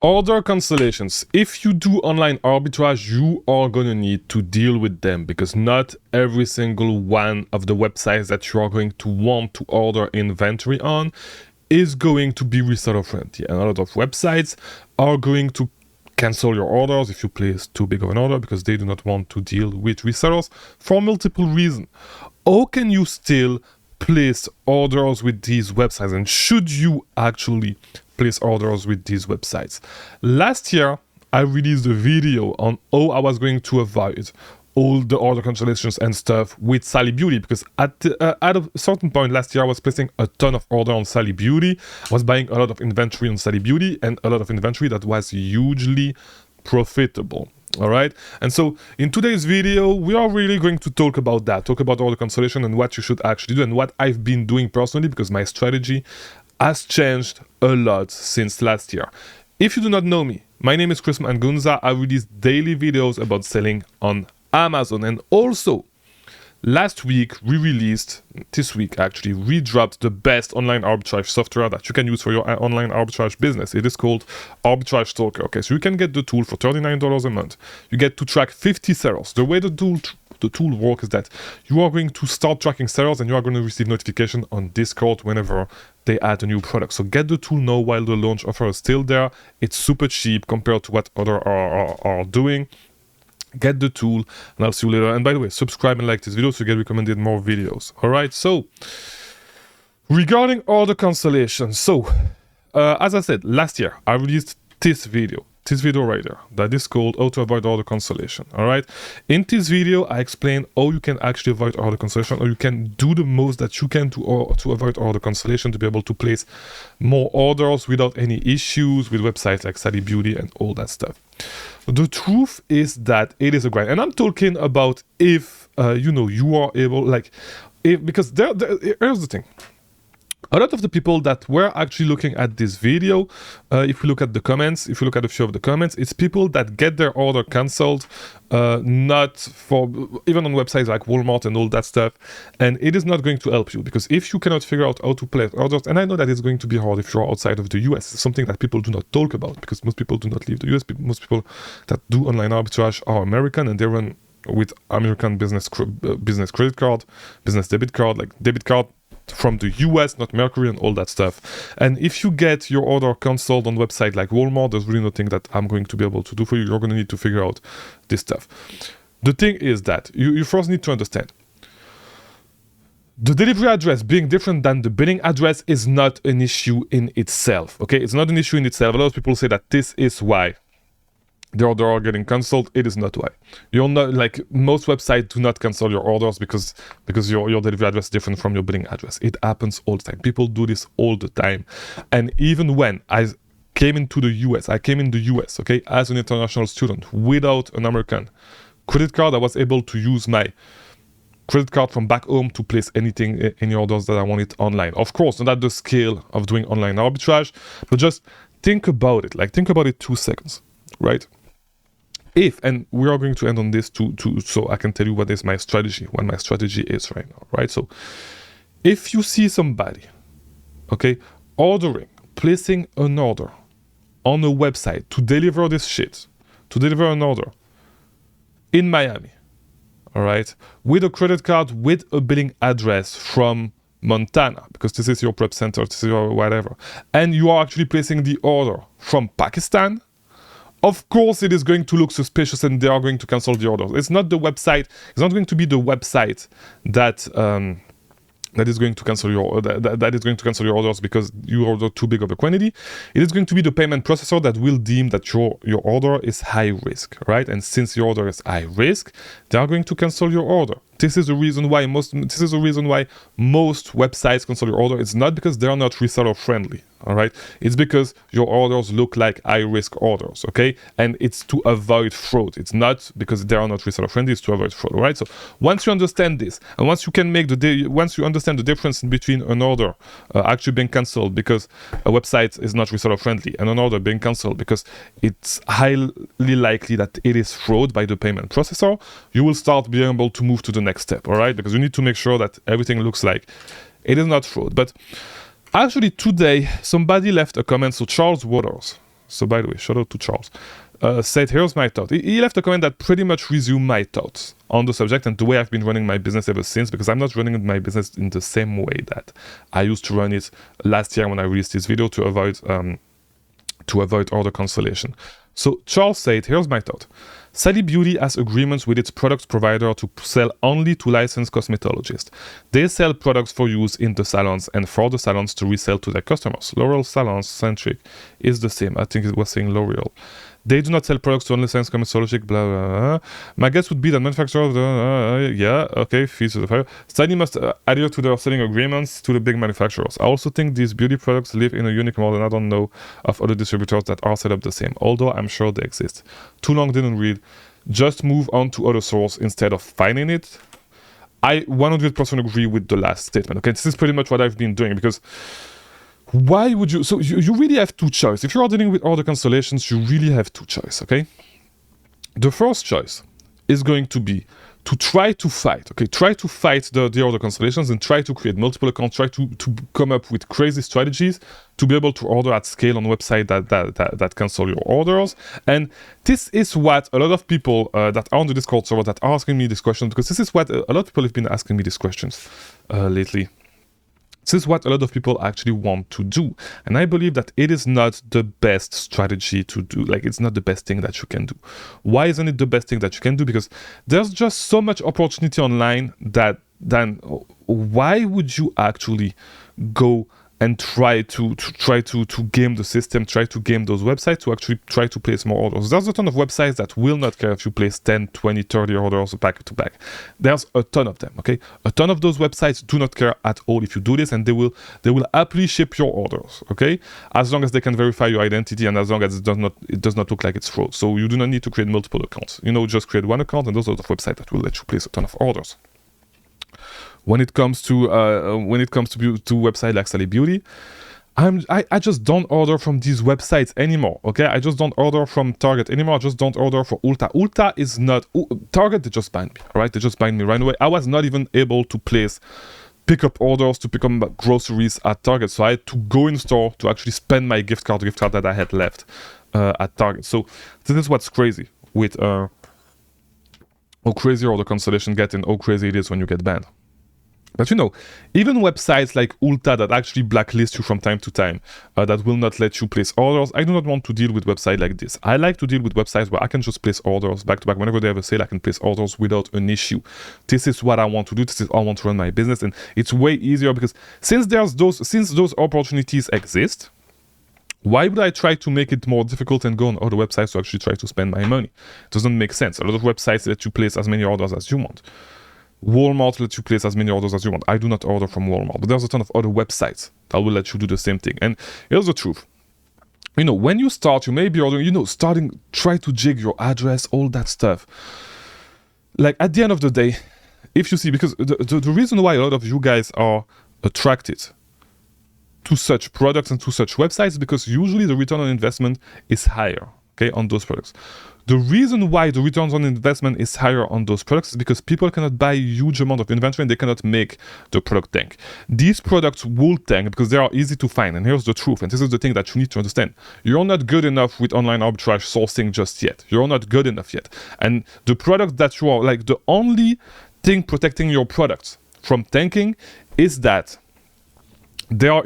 Order cancellations. If you do online arbitrage, you are going to need to deal with them because not every single one of the websites that you are going to want to order inventory on is going to be reseller friendly. And a lot of websites are going to cancel your orders if you place too big of an order because they do not want to deal with resellers for multiple reasons. How can you still place orders with these websites, and should you actually place orders with these websites? Last year, I released a video on how I was going to avoid all the order cancellations and stuff with Sally Beauty, because at a certain point last year, I was placing a ton of order on Sally Beauty. I was buying a lot of inventory on Sally Beauty and a lot of inventory that was hugely profitable. All right. And so in today's video, we are really going to talk about that, talk about order cancellation and what you should actually do and what I've been doing personally, because my strategy has changed a lot since last year. If you do not know me, my name is Mangunza. I release daily videos about selling on Amazon. And also last week, this week actually, we dropped the best online arbitrage software that you can use for your online arbitrage business. It is called Arbitrage Stalker. Okay, so you can get the tool for $39 a month. You get to track 50 sellers. The way the tool works is that you are going to start tracking sellers and you are going to receive notification on Discord whenever they add a new product. So get the tool now while the launch offer is still there. It's super cheap compared to what others are doing. Get the tool and I'll see you later. And by the way, subscribe and like this video so you get recommended more videos. All right, so regarding order cancellation, so as I said last year, I released this video right there that is called how to avoid order cancellation. All right, in this video I explain how you can actually avoid order cancellation, or you can do the most that you can to avoid order cancellation, to be able to place more orders without any issues with websites like Sally Beauty and all that stuff. The truth is that it is a grind, and I'm talking about if you are able, because here's the thing. A lot of the people that were actually looking at this video, if we look at the comments, if you look at a few of the comments, it's people that get their order cancelled, not for, even on websites like Walmart and all that stuff, and it is not going to help you, because if you cannot figure out how to place orders, and I know that it's going to be hard if you're outside of the US, it's something that people do not talk about, because most people do not leave the US, most people that do online arbitrage are American, and they run with American business credit card, business debit card, like debit card, from the US, not Mercury and all that stuff. And if you get your order cancelled on website like Walmart, there's really nothing that I'm going to be able to do for you. You're going to need to figure out this stuff. The thing is that you first need to understand the delivery address being different than the billing address is not an issue in itself. Okay, it's not an issue in itself. A lot of people say that this is why the order are getting cancelled. It is not why. You're not, like, most websites do not cancel your orders because your delivery address is different from your billing address. It happens all the time. People do this all the time. And even when I came in the US, okay, as an international student without an American credit card, I was able to use my credit card from back home to place any orders that I wanted online. Of course, not at the scale of doing online arbitrage, but just think about it. Like, think about it 2 seconds, right? And we are going to end on this so I can tell you what my strategy is right now, right? So if you see somebody, okay, placing an order on a website to deliver an order in Miami, all right, with a credit card, with a billing address from Montana, because this is your prep center, this is your whatever, and you are actually placing the order from Pakistan, of course it is going to look suspicious and they are going to cancel the orders. It's not going to be the website that is going to cancel your orders because you order too big of a quantity. It is going to be the payment processor that will deem that your order is high risk, right? And since your order is high risk, they are going to cancel your order. This is the reason why most websites cancel your order. It's not because they are not reseller friendly. All right, it's because your orders look like high-risk orders, okay? And it's to avoid fraud. It's not because they are not reseller friendly, it's to avoid fraud, all right? So once you understand this, and once you understand the difference between an order actually being cancelled because a website is not reseller friendly and an order being cancelled because it's highly likely that it is fraud by the payment processor, you will start being able to move to the next step, all right? Because you need to make sure that everything looks like it is not fraud. But actually, today, somebody left a comment. So Charles Waters So by the way, shout out to Charles. Said, here's my thought. He left a comment that pretty much resumed my thoughts on the subject and the way I've been running my business ever since, because I'm not running my business in the same way that I used to run it last year when I released this video to avoid order cancellation. So Charles said, here's my thought. Sally Beauty has agreements with its product provider to sell only to licensed cosmetologists. They sell products for use in the salons and for the salons to resell to their customers. L'Oreal Salons Centric is the same. I think it was saying L'Oreal. They do not sell products to only licensed cosmetologists, blah, blah, blah. My guess would be that manufacturers, fees to the fire. Sally must adhere to their selling agreements to the big manufacturers. I also think these beauty products live in a unique model, and I don't know of other distributors that are set up the same, although I'm sure they exist. Too long, didn't read. Just move on to other source instead of finding it. I 100% agree with the last statement. Okay, this is pretty much what I've been doing, because why would you? So you really have two choices. If you're dealing with order cancellations, you really have two choices. Okay, the first choice is going to be to try to fight. Okay, try to fight the order cancellations and try to create multiple accounts. Try to come up with crazy strategies to be able to order at scale on website that cancel your orders. And this is what a lot of people that are on the Discord server that are asking me this question, because this is what a lot of people have been asking me these questions lately. This is what a lot of people actually want to do. And I believe that it is not the best strategy to do. Like, it's not the best thing that you can do. Why isn't it the best thing that you can do? Because there's just so much opportunity online that then why would you actually go and try to game the system, try to game those websites to actually try to place more orders? There's a ton of websites that will not care if you place 10, 20, 30 orders back to back. There's a ton of them, okay? A ton of those websites do not care at all if you do this, and they will happily ship your orders, okay? As long as they can verify your identity and as long as it does not look like it's fraud. So you do not need to create multiple accounts. Just create one account, and those are the websites that will let you place a ton of orders. When it comes to websites like Sally Beauty, I just don't order from these websites anymore. Okay, I just don't order from Target anymore. I just don't order for Ulta. Ulta is not Target. They just banned me. All right, they just banned me right away. I was not even able to place pickup orders to pick up groceries at Target, so I had to go in store to actually spend my gift card that I had left at Target. So this is what's crazy with how crazy order cancellation get and how crazy it is when you get banned. But even websites like Ulta that actually blacklist you from time to time, that will not let you place orders, I do not want to deal with websites like this. I like to deal with websites where I can just place orders back to back. Whenever they have a sale, I can place orders without an issue. This is what I want to do. This is how I want to run my business. And it's way easier because since those opportunities exist, why would I try to make it more difficult and go on other websites to actually try to spend my money? It doesn't make sense. A lot of websites let you place as many orders as you want. Walmart lets you place as many orders as you want. I do not order from Walmart, but there's a ton of other websites that will let you do the same thing. And here's the truth. When you start, you may be ordering, try to jig your address, all that stuff. Like, at the end of the day, if you see, because the reason why a lot of you guys are attracted to such products and to such websites is because usually the return on investment is higher, okay, on those products. The reason why the returns on investment is higher on those products is because people cannot buy a huge amount of inventory and they cannot make the product tank. These products will tank because they are easy to find. And here's the truth, and this is the thing that you need to understand. You're not good enough with online arbitrage sourcing just yet. You're not good enough yet. And the product that you are, like, the only thing protecting your products from tanking is that they are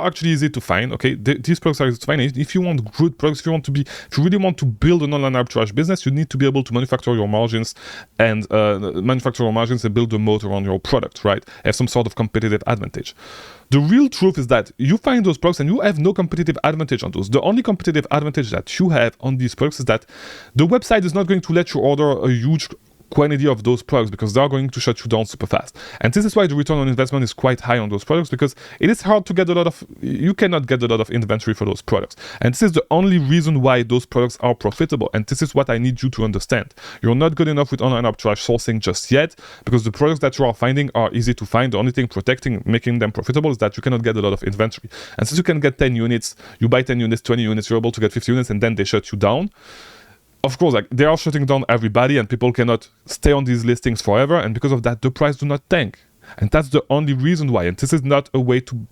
actually easy to find. Okay, these products are easy to find. If you want good products, if you really want to build an online arbitrage business, you need to be able to manufacture your margins and build a moat around your product, right? Have some sort of competitive advantage. The real truth is that you find those products and you have no competitive advantage on those. The only competitive advantage that you have on these products is that the website is not going to let you order a huge quantity of those products because they're going to shut you down super fast. And this is why the return on investment is quite high on those products, because it is hard to get you cannot get a lot of inventory for those products. And this is the only reason why those products are profitable. And this is what I need you to understand. You're not good enough with online arbitrage sourcing just yet, because the products that you are finding are easy to find. The only thing making them profitable is that you cannot get a lot of inventory. And since you can get 10 units, you buy 10 units, 20 units, you're able to get 50 units, and then they shut you down. Of course, like, they are shutting down everybody and people cannot stay on these listings forever, and because of that, the price do not tank. And that's the only reason why. And this is not a way to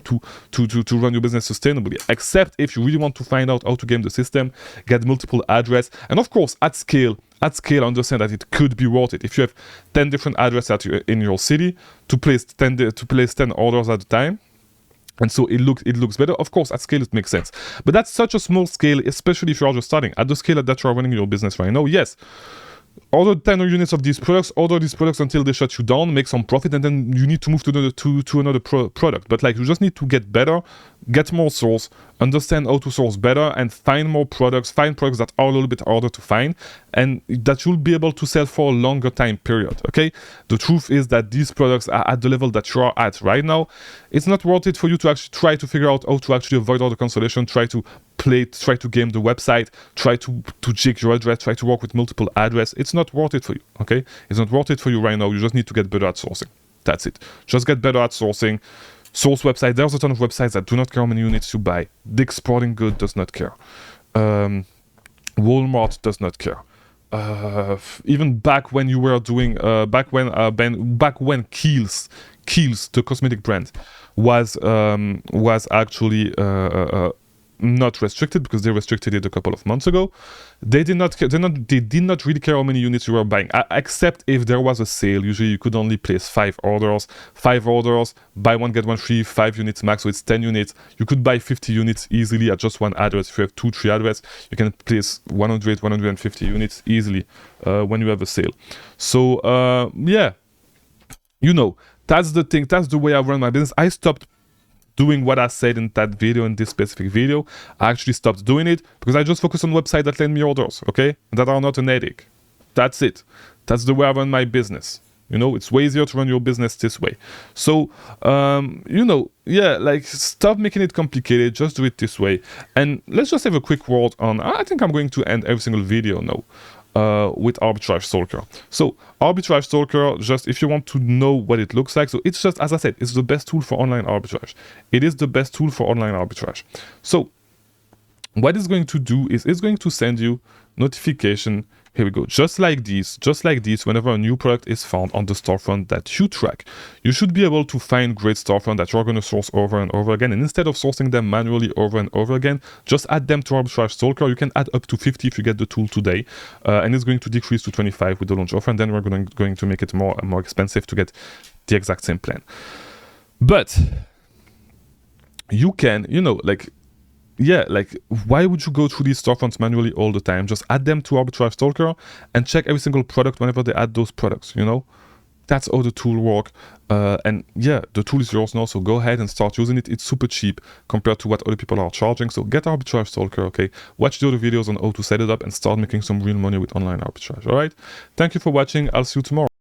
run your business sustainably, except if you really want to find out how to game the system, get multiple address, and of course at scale, understand that it could be worth it. If you have 10 different addresses in your city to place 10 orders at a time, and so it looks better. Of course, at scale it makes sense, but that's such a small scale, especially if you are just starting. At the scale that you are running your business right now, yes, order 10 units of these products, order these products until they shut you down, make some profit, and then you need to move to another product. But like, you just need to get better, get more source, understand how to source better, and find more products, find products that are a little bit harder to find, and that you'll be able to sell for a longer time period, okay? The truth is that these products are at the level that you are at right now. It's not worth it for you to actually try to figure out how to actually avoid all the cancellation, try to game the website, try to check your address, try to work with multiple address. It's not worth it for you, okay? It's not worth it for you right now. You just need to get better at sourcing. That's it. Just get better at sourcing. Source website. There's a ton of websites that do not care how many units you buy. Dick's Sporting Goods does not care. Walmart does not care. Even back when you were doing, back when Kiehl's, the cosmetic brand, was actually not restricted, because they restricted it a couple of months ago. They did not really care how many units you were buying, except if there was a sale. Usually you could only place 5 orders, buy one get one free, 5 units max, so it's 10 units. You could buy 50 units easily at just one address. If you have 2-3 addresses, you can place 150 units easily when you have a sale. So yeah, you know, that's the thing, that's the way I run my business. I stopped doing what I said in that video, in this specific video. I actually stopped doing it because I just focus on websites that lend me orders, okay? That are not an headache. That's it. That's the way I run my business. You know, it's way easier to run your business this way. So, you know, yeah, like, stop making it complicated. Just do it this way. And let's just have a quick word on, I think I'm going to end every single video now with Arbitrage Stalker. So Arbitrage Stalker, just if you want to know what it looks like, so it's just, as I said, it's the best tool for online arbitrage. It is the best tool for online arbitrage. So what it's going to do is it's going to send you notification. Here we go. Just like this, whenever a new product is found on the storefront that you track, you should be able to find great storefront that you're going to source over and over again. And instead of sourcing them manually over and over again, just add them to Arbitrage Stalker. You can add up to 50 if you get the tool today. And it's going to decrease to 25 with the launch offer. And then we're going to make it more expensive to get the exact same plan. But you can, you know, like, yeah, like, why would you go through these storefronts manually all the time? Just add them to Arbitrage Stalker and check every single product whenever they add those products, you know? That's how the tool works. And yeah, the tool is yours now, so go ahead and start using it. It's super cheap compared to what other people are charging. So get Arbitrage Stalker, okay? Watch the other videos on how to set it up and start making some real money with online arbitrage, all right? Thank you for watching. I'll see you tomorrow.